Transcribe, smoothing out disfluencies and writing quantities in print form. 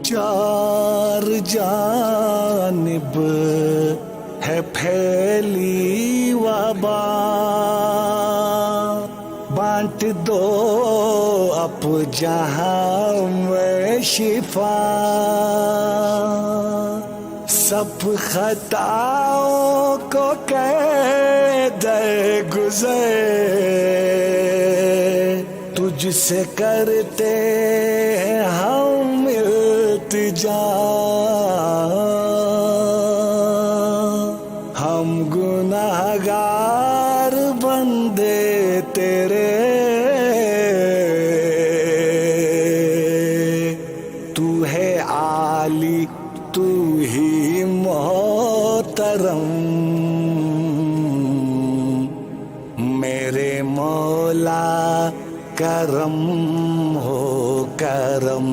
چار جانب ہے پھیلی وبا، بانٹ دو اب جہاں میں شفا، سب خطاؤں کو کہ در گزر تجھ سے کرتے ہیں ہم التجا، ہم گناہگار بندے تیرے، تو ہے عالی تو ہی محترم، میرے مولا کرم ہو کرم۔